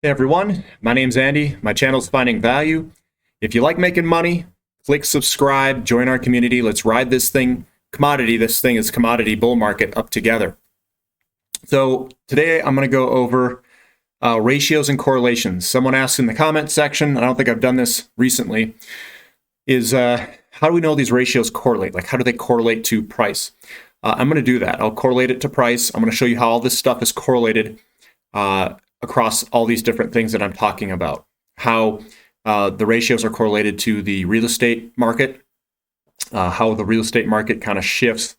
Hey everyone, my name's Andy. My channel's Finding Value. If you like making money, click subscribe, join our community. Let's ride this thing, this thing is commodity bull market up together. So today I'm going to go over ratios and correlations. Someone asked in the comment section, I don't think I've done this recently, is how do we know these ratios correlate? Like how do they correlate to price? I'm going to do that. I'll correlate it to price. I'm going to show you how all this stuff is correlated across all these different things that I'm talking about. How the ratios are correlated to the real estate market, how the real estate market kind of shifts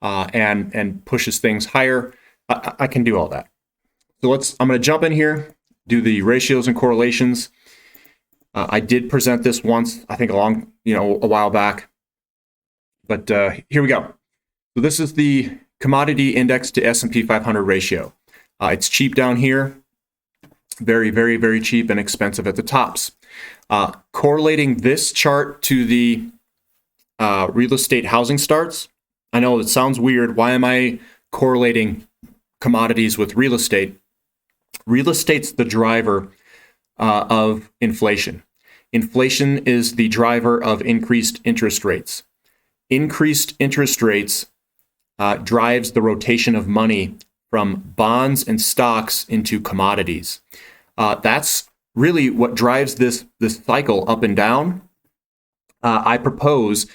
and pushes things higher. I can do all that. So I'm going to jump in here, do the ratios and correlations. I did present this once, I think a while back, but here we go. So this is the commodity index to S&P 500 ratio. It's cheap down here, very, very, very cheap and expensive at the tops. Correlating this chart to the real estate housing starts. I know it sounds weird. Why am I correlating commodities with real estate? Real estate's the driver of inflation. Inflation is the driver of increased interest rates. Increased interest rates drives the rotation of money from bonds and stocks into commodities. That's really what drives this cycle up and down. I propose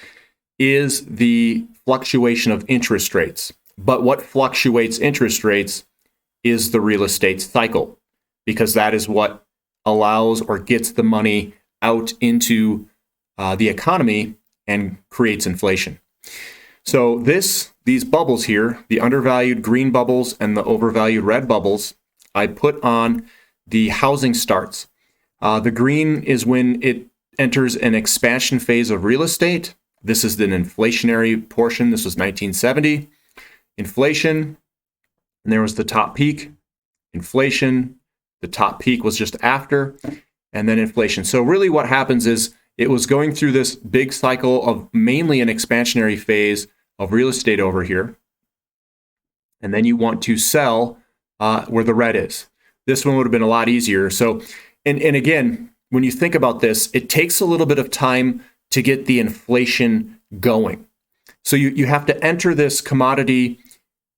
is the fluctuation of interest rates. But what fluctuates interest rates is the real estate cycle, because that is what allows or gets the money out into the economy and creates inflation. So these bubbles here, the undervalued green bubbles and the overvalued red bubbles, I put on the housing starts. The green is when it enters an expansion phase of real estate. This is the inflationary portion. This was 1970. Inflation, and there was the top peak. Inflation, the top peak was just after, and then inflation. So really what happens is it was going through this big cycle of mainly an expansionary phase of real estate over here. And then you want to sell where the red is. This one would have been a lot easier. So, and again, when you think about this, it takes a little bit of time to get the inflation going. So you have to enter this you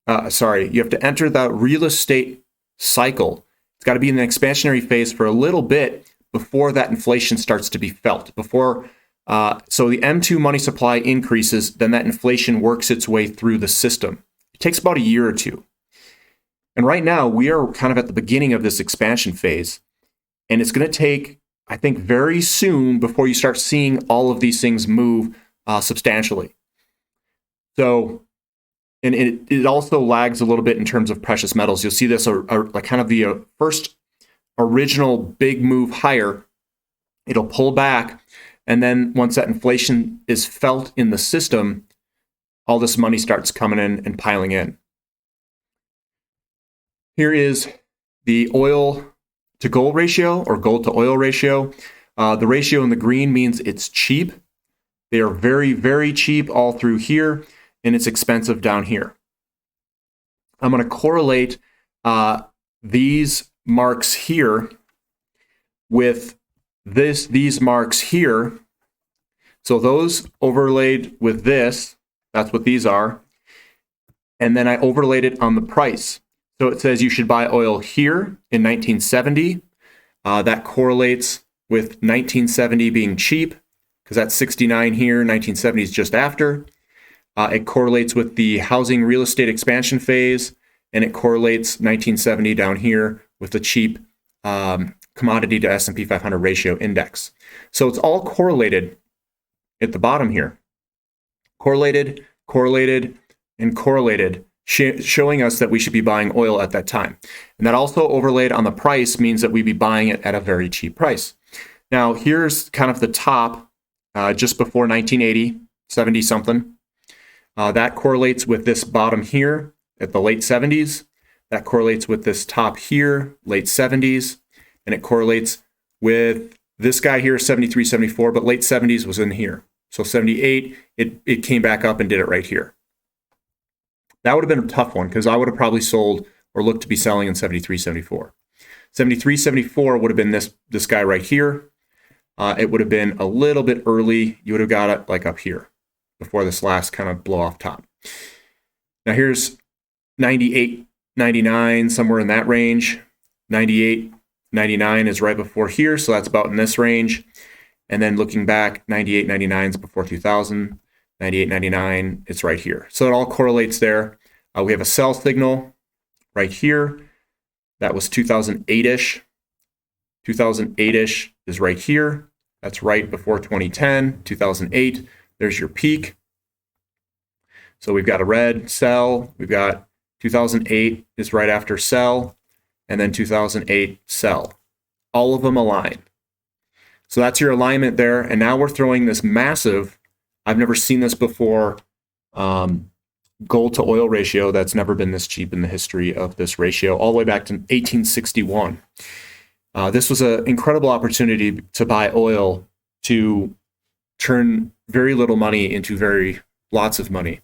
have to enter the real estate cycle. It's got to be in an expansionary phase for a little bit before that inflation starts to be felt. So the M2 money supply increases, then that inflation works its way through the system. It takes about a year or two. And right now, we are kind of at the beginning of this expansion phase. And it's going to take, I think, very soon before you start seeing all of these things move substantially. So, and it also lags a little bit in terms of precious metals. You'll see this like kind of the first original big move higher. It'll pull back. And then once that inflation is felt in the system, all this money starts coming in and piling in. Here is the oil to gold ratio or gold to oil ratio. The ratio in the green means it's cheap. They are very, very cheap all through here, and it's expensive down here. I'm going to correlate these marks here with these marks here. So those overlaid with this, that's what these are. And then I overlaid it on the price. So it says you should buy oil here in 1970. That correlates with 1970 being cheap, because that's 69 here, 1970 is just after. It correlates with the housing real estate expansion phase, and it correlates 1970 down here with the cheap commodity to S&P 500 ratio index. So it's all correlated at the bottom here. Correlated, correlated, and correlated, showing us that we should be buying oil at that time. And that also overlaid on the price means that we'd be buying it at a very cheap price. Now, here's kind of the top just before 1980, 70 something. That correlates with this bottom here at the late 70s. That correlates with this top here, late 70s. And it correlates with this guy here, 73, 74, but late 70s was in here. So 78, it came back up and did it right here. That would have been a tough one because I would have probably sold or looked to be selling in 73, 74. 73, 74 would have been this guy right here. It would have been a little bit early. You would have got it like up here before this last kind of blow off top. Now here's 98, 99, somewhere in that range. 98, 99 is right before here, so that's about in this range. And then looking back, 98, 99 is before 2000. 98, 99, it's right here. So it all correlates there. We have a sell signal right here. That was 2008-ish. 2008-ish is right here. That's right before 2010, 2008. There's your peak. So we've got a red sell. We've got 2008 is right after sell, and then 2008 sell. All of them align. So that's your alignment there. And now we're throwing this massive, I've never seen this before, gold to oil ratio that's never been this cheap in the history of this ratio, all the way back to 1861. This was an incredible opportunity to buy oil to turn very little money into lots of money.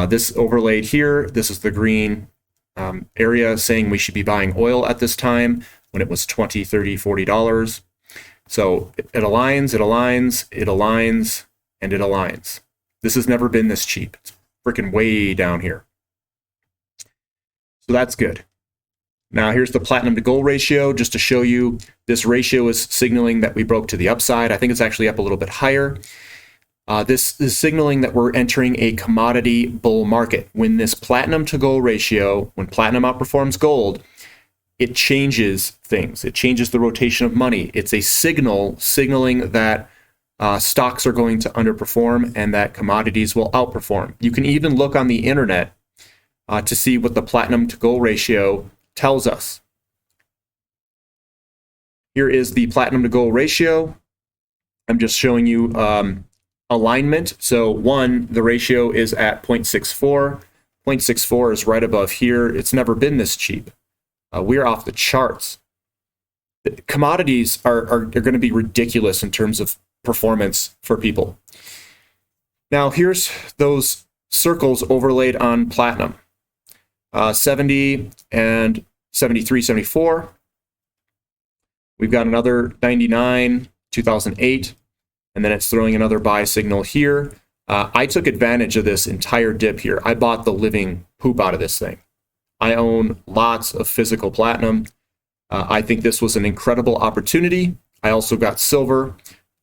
This overlaid here, this is the green area saying we should be buying oil at this time when it was $20, $30, $40. So it aligns, it aligns, it aligns, and it aligns. This has never been this cheap. It's freaking way down here. So that's good. Now here's the platinum to gold ratio, just to show you this ratio is signaling that we broke to the upside. I think it's actually up a little bit higher. This is signaling that we're entering a commodity bull market. When this platinum to gold ratio, when platinum outperforms gold, it changes things. It changes the rotation of money. It's a signal signaling that stocks are going to underperform and that commodities will outperform. You can even look on the internet to see what the platinum to gold ratio tells us. Here is the platinum to gold ratio. I'm just showing you alignment. So one, the ratio is at 0.64. 0.64 is right above here. It's never been this cheap. We're off the charts. Commodities are going to be ridiculous in terms of performance for people. Now here's those circles overlaid on platinum. 70 and 73, 74. We've got another 99, 2008, and then it's throwing another buy signal here. I took advantage of this entire dip here. I bought the living poop out of this thing. I own lots of physical platinum. I think this was an incredible opportunity. I also got silver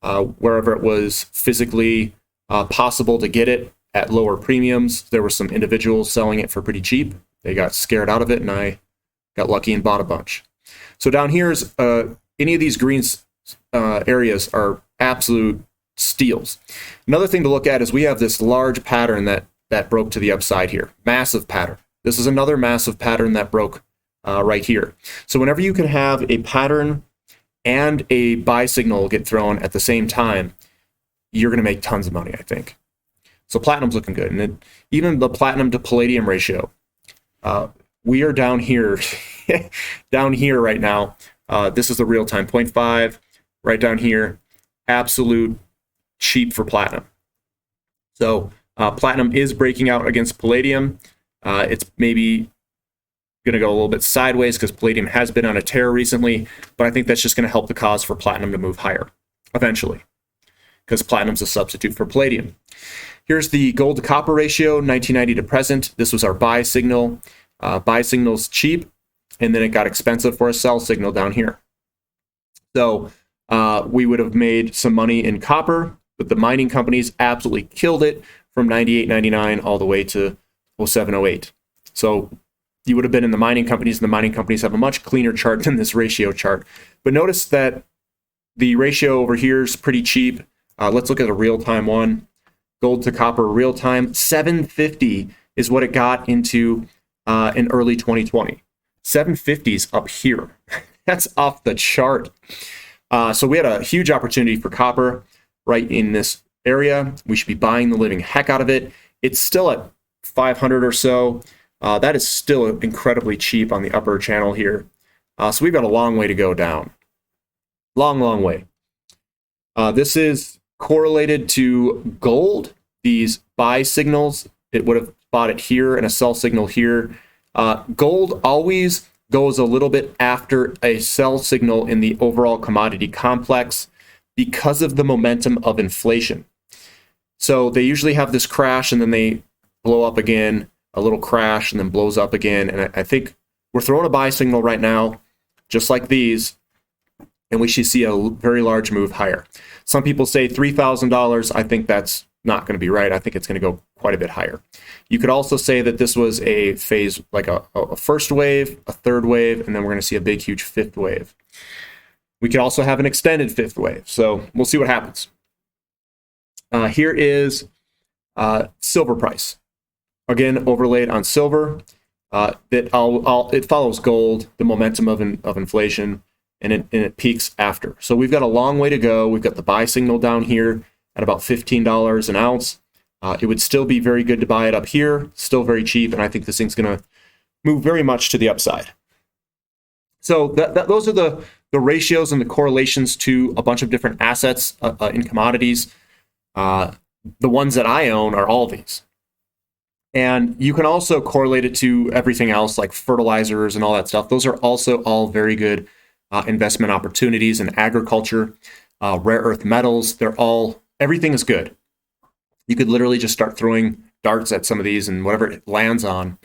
wherever it was physically possible to get it at lower premiums. There were some individuals selling it for pretty cheap. They got scared out of it, and I got lucky and bought a bunch. So down here's any of these green areas are absolute steals. Another thing to look at is we have this large pattern that broke to the upside here. Massive pattern. This is another massive pattern that broke right here. So whenever you can have a pattern and a buy signal get thrown at the same time, you're going to make tons of money, I think. So platinum's looking good. And even the platinum to palladium ratio, we are down here, down here right now. This is the real time, 0.5, right down here. Absolute cheap for platinum. So platinum is breaking out against palladium. It's maybe going to go a little bit sideways because palladium has been on a tear recently, but I think that's just going to help the cause for platinum to move higher eventually because platinum's a substitute for palladium. Here's the gold to copper ratio, 1990 to present. This was our buy signal. Buy signal's cheap, and then it got expensive for a sell signal down here. So we would have made some money in copper, but the mining companies absolutely killed it from 98, 99 all the way to 07, 08. So you would have been in the mining companies, and the mining companies have a much cleaner chart than this ratio chart. But notice that the ratio over here is pretty cheap. Let's look at a real-time one. Gold to copper real-time, 750 is what it got into in early 2020. 750 is up here. That's off the chart. So we had a huge opportunity for copper right in this area. We should be buying the living heck out of it. It's still at 500 or so. That is still incredibly cheap on the upper channel here. So we've got a long way to go down. Long, long way. This is correlated to gold. These buy signals, it would have bought it here and a sell signal here. Gold always goes a little bit after a sell signal in the overall commodity complex because of the momentum of inflation. So they usually have this crash and then they blow up again, a little crash and then blows up again. And I think we're throwing a buy signal right now, just like these, and we should see a very large move higher. Some people say $3,000. I think that's not going to be right. I think it's going to go quite a bit higher. You could also say that this was a phase, like a first wave, a third wave, and then we're going to see a big, huge fifth wave. We could also have an extended fifth wave. So we'll see what happens. Here is silver price. Again, overlaid on silver. It follows gold, the momentum of inflation, and it peaks after. So we've got a long way to go. We've got the buy signal down here at about $15 an ounce. It would still be very good to buy it up here, still very cheap, and I think this thing's going to move very much to the upside. So those are the ratios and the correlations to a bunch of different assets in commodities. The ones that I own are all these. And you can also correlate it to everything else like fertilizers and all that stuff. Those are also all very good investment opportunities in agriculture, rare earth metals. Everything is good. You could literally just start throwing darts at some of these, and whatever it lands on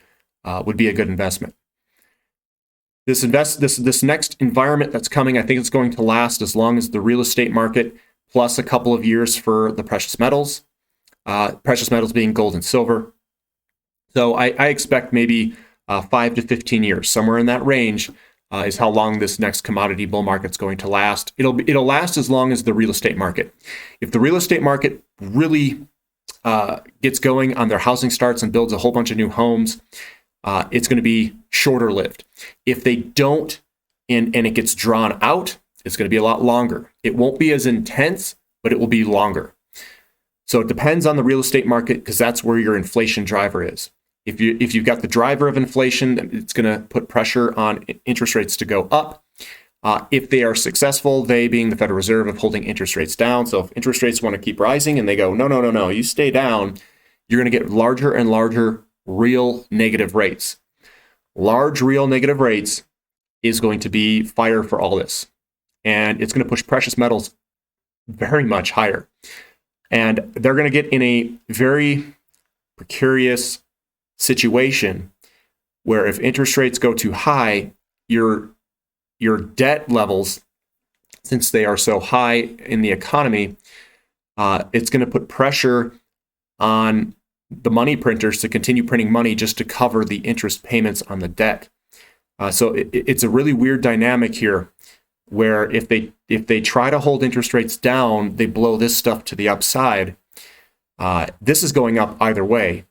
would be a good investment. This next environment that's coming, I think it's going to last as long as the real estate market, plus a couple of years for the precious metals. Precious metals being gold and silver. So I expect maybe 5 to 15 years, somewhere in that range, is how long this next commodity bull market's going to last. It'll last as long as the real estate market. If the real estate market really gets going on their housing starts and builds a whole bunch of new homes, it's going to be shorter lived. If they don't, and it gets drawn out, it's going to be a lot longer. It won't be as intense, but it will be longer. So it depends on the real estate market, because that's where your inflation driver is. If you've got the driver of inflation, it's going to put pressure on interest rates to go up. If they are successful, they being the Federal Reserve, of holding interest rates down. So if interest rates want to keep rising and they go, no, you stay down, you're going to get larger and larger real negative rates. Large real negative rates is going to be fire for all this. And it's going to push precious metals very much higher. And they're going to get in a very precarious situation where if interest rates go too high, your debt levels, since they are so high in the economy, it's going to put pressure on the money printers to continue printing money just to cover the interest payments on the debt. So it's a really weird dynamic here, where if they try to hold interest rates down, they blow this stuff to the upside. This is going up either way,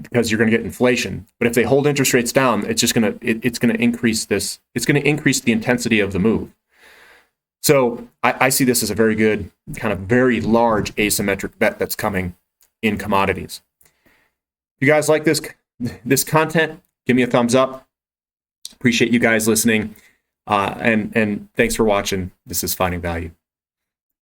because you're going to get inflation. But if they hold interest rates down, it's going to increase this. It's going to increase the intensity of the move. So I see this as a very good, kind of very large asymmetric bet that's coming in commodities. If you guys like this content, give me a thumbs up. Appreciate you guys listening. And thanks for watching. This is Finding Value.